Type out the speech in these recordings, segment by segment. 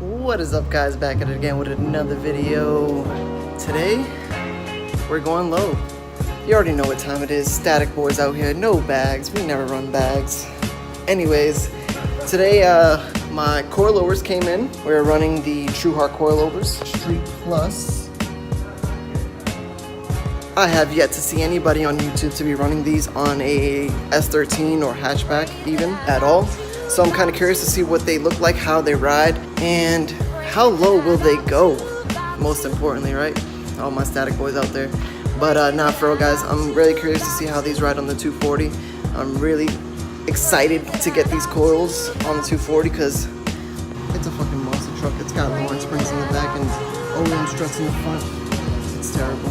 What is up, guys? Back at it again with another video. Today we're going low. You already know what time it is. Static boys out here, no bags. We never run bags. Anyways, today my coilovers came in. We're running the TruHart Coilovers Street Plus. I have yet to see anybody on YouTube to be running these on a S13 or hatchback even at all. So I'm kind of curious to see what they look like, how they ride, and how low will they go, most importantly, right? All my static boys out there. But not for real, guys. I'm really curious to see how these ride on the 240. I'm really excited to get these coils on the 240 because it's a fucking monster truck. It's got Lawrence springs in the back and OEM struts in the front. It's terrible.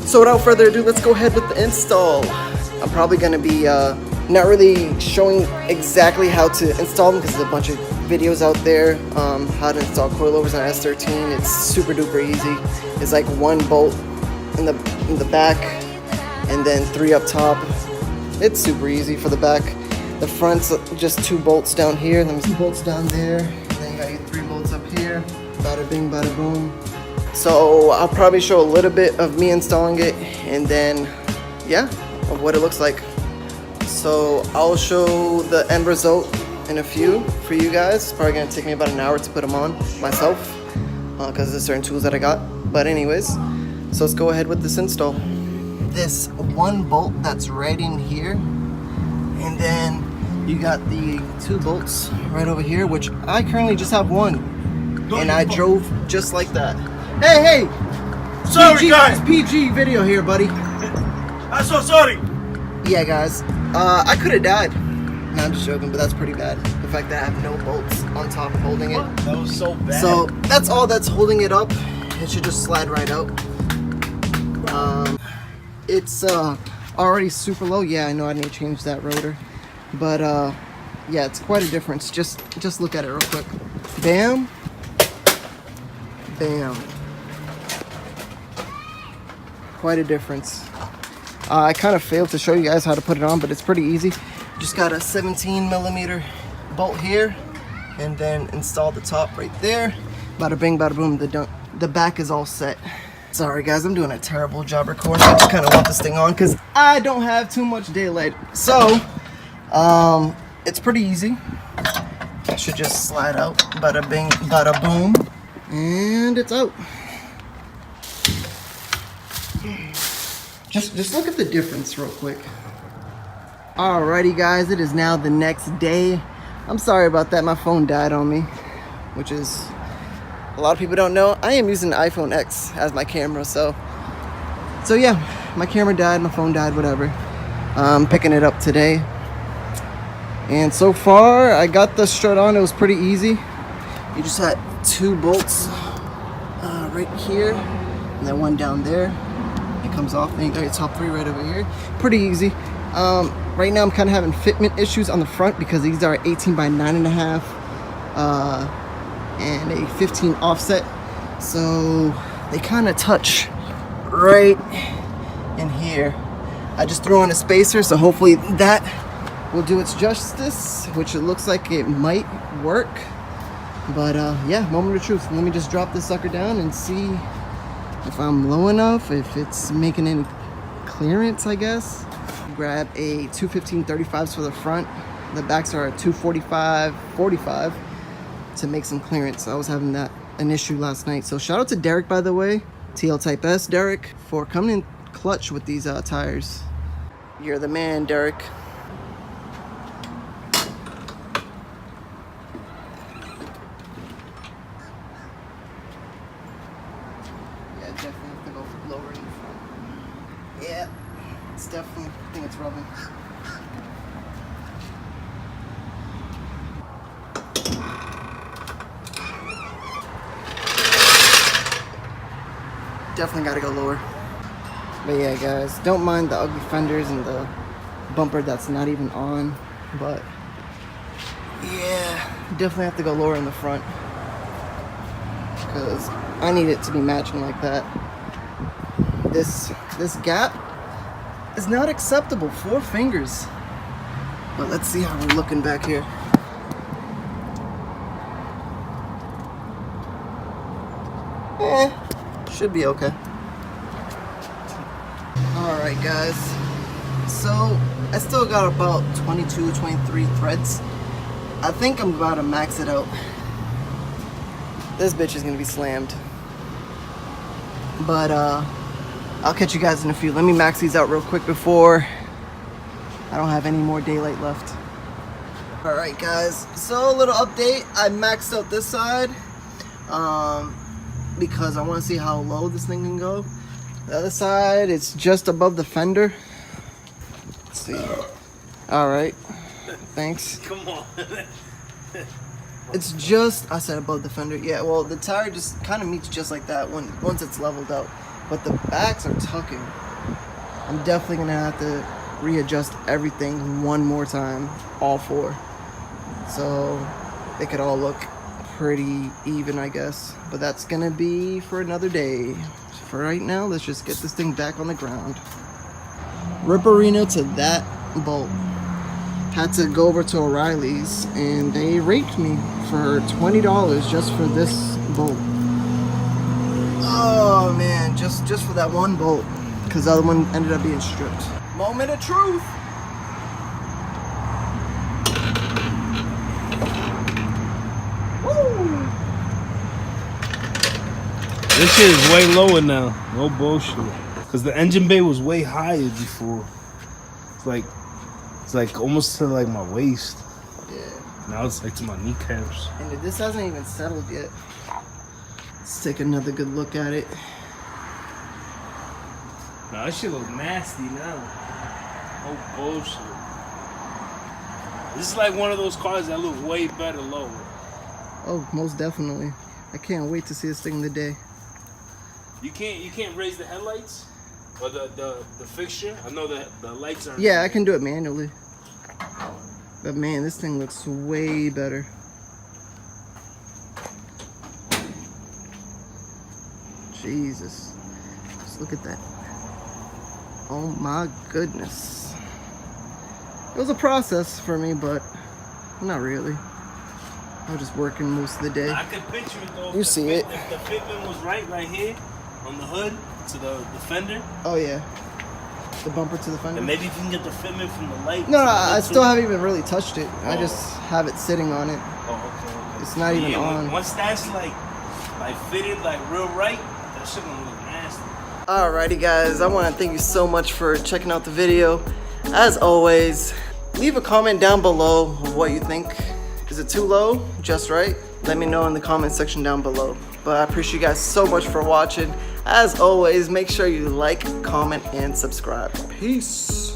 So without further ado, let's go ahead with the install. I'm probably going to be not really showing exactly how to install them because there's a bunch of videos out there how to install coilovers on S13. It's super duper easy. It's like one bolt in the back and then 3 up top. It's super easy for the back. The front's just 2 bolts down here, then 2 bolts down there, and then you got your 3 bolts up here. Bada bing, bada boom. So I'll probably show a little bit of me installing it and then yeah, of what it looks like. So I'll show the end result in a few for you guys. It's probably gonna take me about an hour to put them on myself because there's certain tools that I got. But anyways, so let's go ahead with this install. This one bolt that's right in here, and then you got the 2 bolts right over here, which I currently just have one, and I drove just like that. Hey! Sorry, PG, guys. PG video here, buddy. I'm so sorry. Yeah, guys. I could have died. No, I'm just joking, but that's pretty bad. The fact that I have no bolts on top holding it. That was so bad. So that's all that's holding it up. It should just slide right out. It's already super low. Yeah, I know I need to change that rotor, but yeah, it's quite a difference. Just look at it real quick. Bam, bam. Quite a difference. I kind of failed to show you guys how to put it on, but it's pretty easy. Just got a 17mm bolt here, and then install the top right there. Bada bing, bada boom. The back is all set. Sorry guys, I'm doing a terrible job recording. I just kind of want this thing on because I don't have too much daylight. So, it's pretty easy. It should just slide out. Bada bing, bada boom, and it's out. Just look at the difference real quick. Alrighty guys, it is now the next day. I'm sorry about that, my phone died on me, which is, a lot of people don't know, I am using the iPhone X as my camera, so yeah, my camera died, my phone died, whatever. I'm picking it up today. And so far, I got the strut on, it was pretty easy. You just had 2 bolts right here, and then 1 down there. It comes off, and you got your top 3 right over here. Pretty easy. Right now I'm kind of having fitment issues on the front because these are 18 by 9.5 and a 15 offset. So they kind of touch right in here. I just threw on a spacer, so hopefully that will do its justice, which it looks like it might work. But yeah, moment of truth. Let me just drop this sucker down and see if I'm low enough, if it's making any clearance, I guess. Grab a 215/35s for the front. The backs are a 245/45 to make some clearance. I was having an issue last night. So shout out to Derek, by the way, TL Type S Derek, for coming in clutch with these tires. You're the man, Derek. Definitely have to go lower in the front. Yeah, it's definitely, I think it's rubbing. Definitely gotta go lower. But yeah, guys, don't mind the ugly fenders and the bumper that's not even on. But yeah, definitely have to go lower in the front because I need it to be matching like that. This gap is not acceptable. 4 fingers. But let's see how we're looking back here. Should be okay. Alright guys, so I still got about 22, 23 threads. I think I'm about to max it out. This bitch is gonna be slammed. But I'll catch you guys in a few. Let me max these out real quick before I don't have any more daylight left. Alright guys, so a little update. I maxed out this side because I want to see how low this thing can go. The other side, it's just above the fender. Let's see. Alright, thanks. Come on. It's just, I said above the fender. Yeah, well, the tire just kind of meets just like that once it's leveled out. But the backs are tucking. I'm definitely going to have to readjust everything one more time, all four. So they could all look pretty even, I guess. But that's going to be for another day. For right now, let's just get this thing back on the ground. Ripperino to that bolt. Had to go over to O'Reilly's and they raked me for $20 just for this bolt. Oh man, just for that one bolt, because the other one ended up being stripped. Moment of truth. Woo! This shit is way lower now. No bullshit. Cause the engine bay was way higher before. It's like almost to like my waist. Yeah. Now it's like to my kneecaps. And this hasn't even settled yet. Let's take another good look at it. Nah, that shit look nasty now. No bullshit. This is like one of those cars that look way better lower. Oh, most definitely. I can't wait to see this thing in the day. You can't raise the headlights or the fixture. I know that the lights are. Yeah, I can do it manually. But man, this thing looks way better. Jesus. Just look at that. Oh my goodness. It was a process for me, but not really. I was just working most of the day. I could picture it though. You see it. If the fitment was right here on the hood to the fender. Oh yeah. The bumper to the fender. And maybe if you can get the fitment from the light. No, I still haven't even really touched it. I just have it sitting on it. Oh, okay. It's not even on. Once that's like fitted like real right, that shit gonna look nasty. Alrighty guys, I want to thank you so much for checking out the video. As always, leave a comment down below of what you think. Is it too low? Just right? Let me know in the comment section down below. But I appreciate you guys so much for watching. As always, make sure you like, comment, and subscribe. Peace.